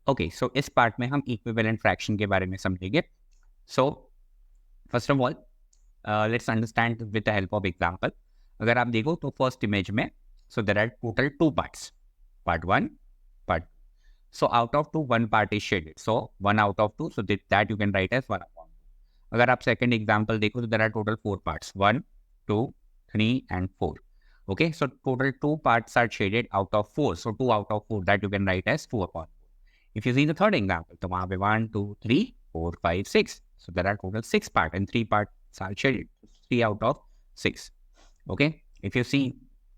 Okay, so इस part में हम इक्विवेलेंट फ्रैक्शन के बारे में समझेंगे. So first of all let's understand with the help of example. अगर आप देखो तो फर्स्ट इमेज में, so there are total two parts, part one, part. So out of two, one part is shaded. So 1 out of 2, so that you can write as 1 upon 2. अगर आप second example देखो तो there are total 4 parts, 1, 2, 3 and 4. Okay, so total 2 parts are shaded out of 4. So 2 out of 4 that you can write as 4 upon 4. If you see the third example, तो वहाँ पे 1, 2, 3, 4, 5, 6. So there are total 6 parts and 3 parts are shaded. 3 out of 6. Okay, if you see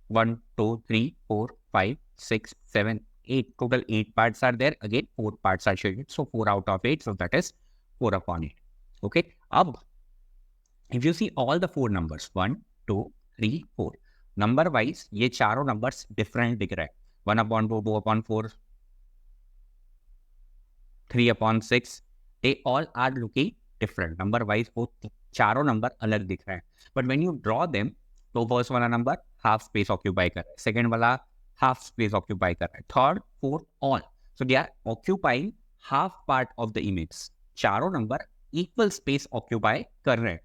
1, 2, 3, 4, 5, 6, 7, 8, total 8 parts are there. Again 4 parts are shaded, so 4 out of 8, so that is 4 upon 8. Okay, अब if you see all the 4 numbers 1, 2, 3, 4, number wise ये चारों numbers different दिख रहा है. 1 upon 2, 2 upon 4, 3 upon 6, they all are looking different. Number wise वो चारों number अलग दिख रहे हैं. But when you draw them, तो फर्स्ट वाला नंबर हाफ स्पेस ऑक्यूपाई कर रहा है, सेकेंड वाला हाफ स्पेस ऑक्यूपाई कर रहा है, third fourth all, so they are occupying half part of the image. चारों नंबर इक्वल स्पेस ऑक्यूपाई कर रहे हैं.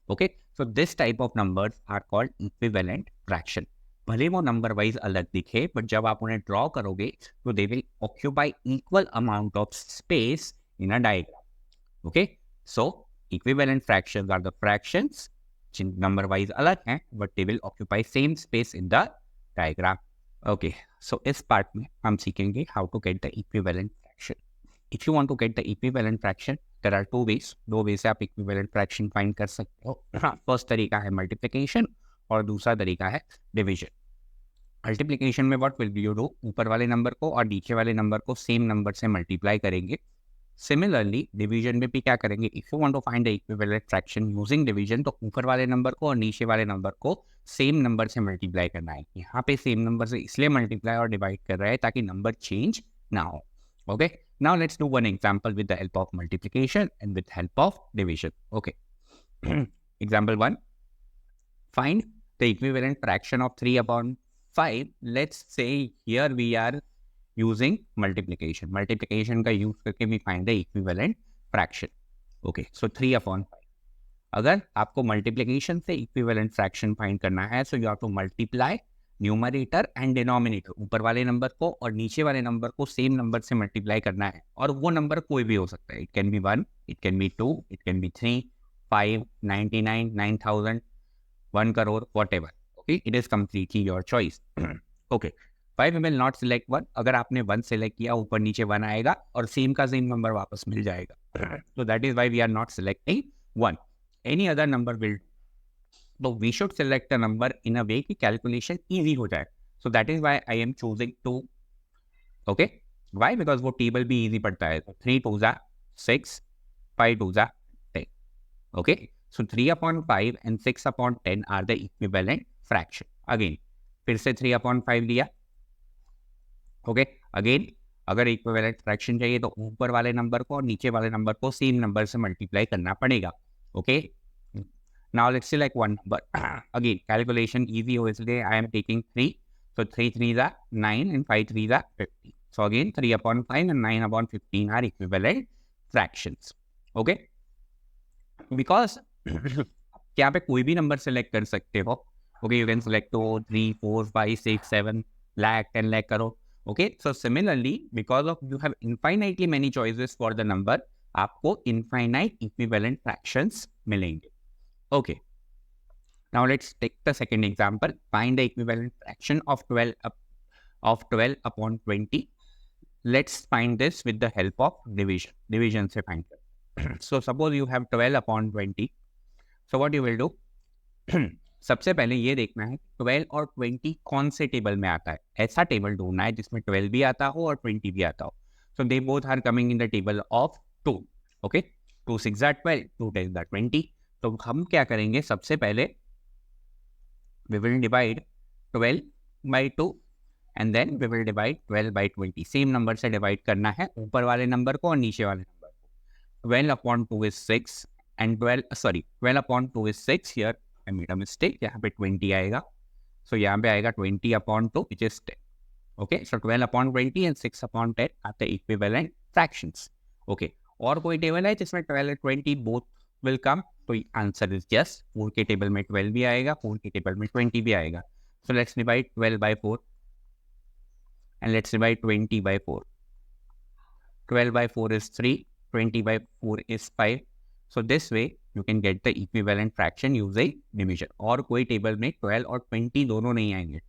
Okay, so this type of numbers are called equivalent fraction. भले वो नंबर वाइज अलग दिखे, बट जब आप उन्हें ड्रॉ करोगे तो they will occupy equal amount of space in a diagram. Okay, so equivalent fractions are the fractions जिन नंबर वाइज अलग हैं but they will occupy same space in the diagram. Okay, so इस part में हम सीखेंगे how to get the equivalent fraction. If you want to get the equivalent fraction, there are two ways. दो way से आप equivalent fraction find कर सकते हो. फर्स्ट तरीका है मल्टीप्लिकेशन और दूसरा तरीका है डिवीजन. मल्टीप्लिकेशन में व्हाट विल यू डू, ऊपर वाले नंबर को और नीचे वाले नंबर को सेम नंबर से मल्टीप्लाई करेंगे. सिमिलरली डिवीजन में भी क्या करेंगे, if you want to find the equivalent fraction using division, तो ऊपर वाले नंबर को और नीचे वाले नंबर को सेम नंबर से मल्टीप्लाई करना है. यहाँ पे सेम नंबर से इसलिए मल्टीप्लाई और डिवाइड कर रहा है ताकि नंबर चेंज ना हो. Okay, now let's do one example with the help of multiplication and with help of division. Okay, example 1, find the equivalent fraction of 3 upon 5. Let's say here we are using multiplication. Multiplication का use करके we find the equivalent fraction. Okay, so 3 upon 5. अगर आपको multiplication से equivalent fraction find करना है, so you have to multiply numerator and denominator. ऊपर वाले number को और नीचे वाले नंबर को सेम नंबर से मल्टीप्लाई करना है, और वो नंबर कोई भी हो सकता है. It can be 1, it can be 2, it can be 3, 5, 99, 9000, 1 crore, whatever. Okay, it is completely your choice. Okay, 5 will not select 1. अगर आपने 1 सेलेक्ट किया, ऊपर नीचे 1 आएगा और सेम का सेम नंबर वापस मिल जाएगा. So that is why we are not selecting 1. Any other number will do. So we should select a number in a way कि calculation easy हो जाए. So that is why I am choosing 2. Okay, why? Because वो table भी easy पड़ता है. So 3 2s are 6, 5 2s are 10. Okay, so 3 upon 5 and 6 upon 10 are the equivalent fraction. Again, फिर से 3 upon 5 लिया. ओके, अगेन अगर इक्विवेलेंट फ्रैक्शन चाहिए तो ऊपर वाले नंबर को और नीचे वाले नंबर को सेम नंबर से मल्टीप्लाई करना पड़ेगा. Okay, now let's select one number. Again calculation easy हो इसलिए I am taking 3. So 3 3s are 9 and 5 3s are 15. So again 3 upon 5 and 9 upon 15 are equivalent fractions. Okay, because यहाँ पे कोई भी number select कर सकते हो. Okay, you can select 2 3 4 5 6 7 lakh 10 lakh करो. Okay, so similarly, because of you have infinitely many choices for the number, आपको infinite equivalent fractions मिलेंगे. Okay, now let's take the second example. Find the equivalent fraction of 12 upon 20. Let's find this with the help of division. Division से find कर. So suppose you have 12 upon 20. So what you will do? सबसे पहले ये देखना है 12 और 20 कौन से टेबल में आता है. ऐसा टेबल ढूंढना है जिसमें 12 भी आता हो और 20 भी आता हो. So they both are coming in the table of 2. Okay, 2 6 are 12, 2 10 are 20. तो हम क्या करेंगे, सबसे पहले we will divide 12 by 2 and then we will divide 12 by 20. Same number से डिवाइड करना है ऊपर वाले नंबर को और नीचे वाले नंबर को. 12 upon 2 is 6 and 12 upon 2 is 6. here I made a mistake. यहाँ पे 20 आएगा. So यहाँ पे आएगा 20 upon 2 which is 10. Okay, so 12 upon 20 and 6 upon 10 are the equivalent fractions. Okay, और कोई टेबल है जिसमें 12 और 20 बोथ विल कम? तो आंसर इज यस. 4 के टेबल में 12 भी आएगा, 4 के टेबल में 20 भी आएगा. So let's divide 12 by 4 and let's divide 20 by 4. 12 by 4 is 3, 20 by 4 is 5. So this way you can get the equivalent fraction using division. और कोई टेबल में 12 और 20 दोनों नहीं आएंगे.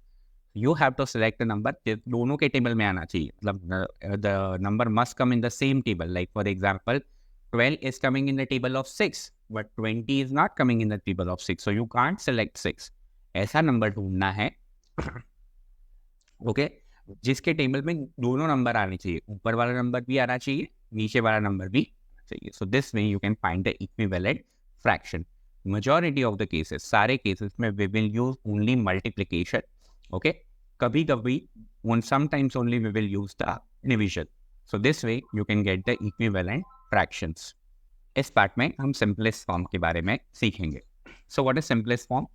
You have to select the number दोनों के टेबल में आना चाहिए. मतलब the number must come in the same table. Like for example, 12 is coming in the table of 6, but 20 is not coming in the table of 6. So you can't select 6. ऐसा number ढूंढना है okay जिसके table में दोनों number आने चाहिए. ऊपर वाला नंबर भी आना चाहिए, नीचे वाला नंबर भी आना चाहिए. So this way you can find the equivalent fraction. Majority of the cases, सारे केसेस में we will use only multiplication. Okay, कभी कभी sometimes only we will use the division. So this way you can get the equivalent fractions. इस part में हम simplest form के बारे में सीखेंगे. So what is simplest form?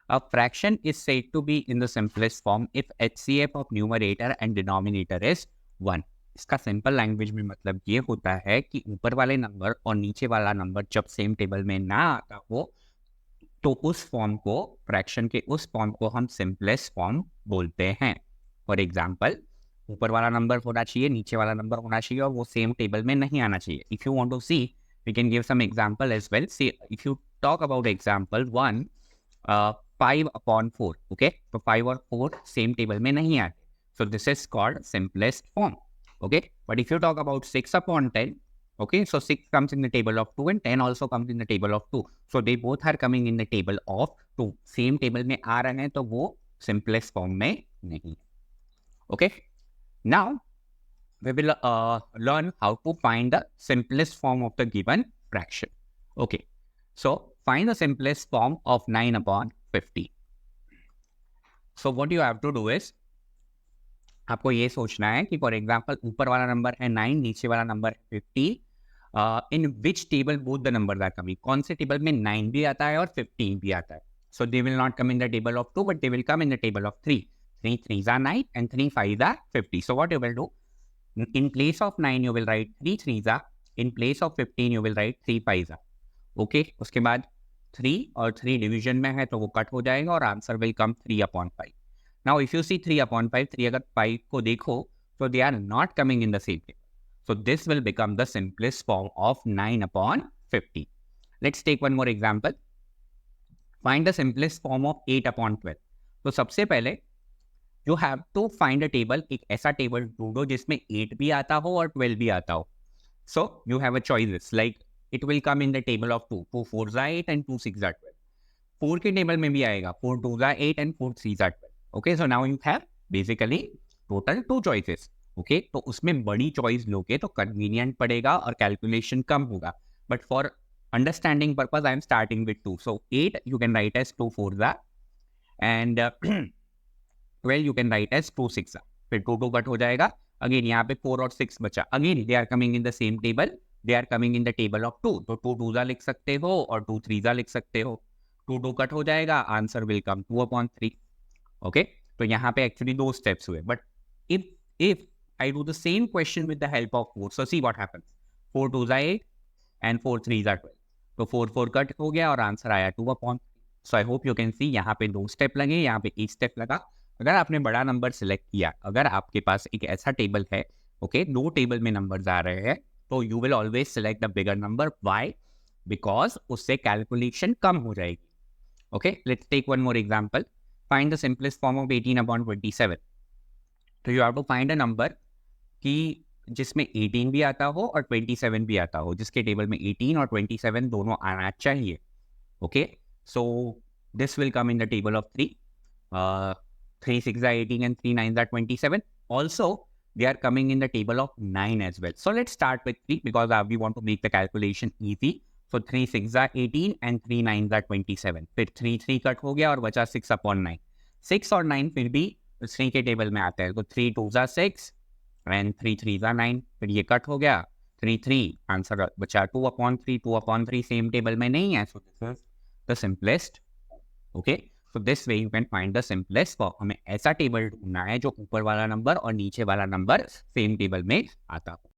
A fraction is said to be in the simplest form if HCF of numerator and denominator is 1. इसका simple language में मतलब ये होता है कि ऊपर वाले नंबर और नीचे वाला नंबर जब सेम टेबल में ना आता हो तो उस फॉर्म को, फ्रैक्शन के उस फॉर्म को हम सिंपलेस्ट फॉर्म बोलते हैं. फॉर एग्जांपल, ऊपर वाला नंबर होना चाहिए, नीचे वाला नंबर होना चाहिए और वो सेम टेबल में नहीं आना चाहिए. If you want to see, we can give some example as well. See if you talk about example 1, 5/4. Okay, तो 5 और 4 सेम टेबल में नहीं आते. So this is called simplest form. Okay, but if you talk about 6/10, okay, so 6 comes in the table of 2 and 10 also comes in the table of 2. So they both are coming in the table of 2. Same table में आ रहे हैं तो वो simplest form में नहीं. Okay, now we will learn how to find the simplest form of the given fraction. Okay, so find the simplest form of 9/50. So what you have to do is, आपको ये सोचना है कि for example ऊपर वाला number है 9, नीचे वाला नंबर है 50. In which table both the number are coming? कौन से टेबल में 9 भी आता है और 15 भी आता है? So they will not come in the table of 2 but they will come in the table of 3. 3 3s are 9 and 3 5s are 50. So what you will do? In place of 9 you will write 3 3s are. In place of 15 you will write 3 5s are. Okay, उसके बाद 3 और 3 division में है तो वो cut हो जाएगा और answer will come 3/5. Now if you see 3/5, 3 अगर 5 को देखो तो they are not coming in the same table. So this will become the simplest form of 9/50. Let's take one more example. Find the simplest form of 8/12. तो सबसे पहले you have to find a table, एक ऐसा table ढूंढो जिसमें 8 भी आता हो और 12 भी आता हो. So you have a choices like it will come in the table of 2. 2 4s are 8 and 2 6s are 12. 4 के टेबल में भी आएगा. 4 2s are 8 and 4 3s are 12. Okay, so now you have basically total 2 choices. Okay, तो उसमें बड़ी choice लोगे तो convenient पड़ेगा और कैलकुलेशन कम होगा. But for understanding purpose I am starting with 2. So 8 you can write as 2 4s are and 12 you can write as 2 6s are. फिर 2 2 cut हो जाएगा. अगेन यहाँ पे 4 और 6 बचा. Again they are coming in the same table. They are coming in the table of 2. तो 2 2s लिख सकते हो और 2 3s लिख सकते हो. 2 2 कट हो जाएगा. Answer will come 2/3. ओके, तो यहाँ पे एक्चुअली 2 स्टेप्स हुए. But if I do the same question with the help of 4, so see what happens. 4 2s are 8 and 4 3s are 12. तो 4 4 कट हो गया और आंसर आया 2/3. So I hope you can see यहाँ पे 2 स्टेप लगे, यहाँ पे 1 स्टेप लगा. अगर आपने बड़ा नंबर सिलेक्ट किया, अगर आपके पास एक ऐसा टेबल है, ओके, 2 टेबल में नंबर्स आ रहे हैं, तो you will always select the bigger number. Why? Because उससे कैलकुलेशन कम हो जाएगी. Okay, let's take one more example. Find the simplest form of 18/27. तो you have to find a number कि जिसमें 18 भी आता हो और 27 भी आता हो, जिसके टेबल में 18 और 27 दोनों आना चाहिए. Okay, so this will come in the table of 3. 3 6s are 18 and 3 9s are 27. Also, they are coming in the table of 9 as well. So let's start with 3 because we want to make the calculation easy. So 3 6s are 18 and 3 9s are 27. फिर 3 3 cut हो गया और बचा 6/9. 6 और 9 फिर भी 3 के table में आता है. तो 3 2s are 6 and 3 3s are 9. फिर ये कट हो गया. 3 3 आंसर बचा 2/3. 2/3 सेम टेबल में नहीं है. So this is the simplest. Okay, so this way you can find the simplest form. हमें ऐसा टेबल ढूंढना है जो ऊपर वाला नंबर और नीचे वाला नंबर सेम टेबल में आता हो.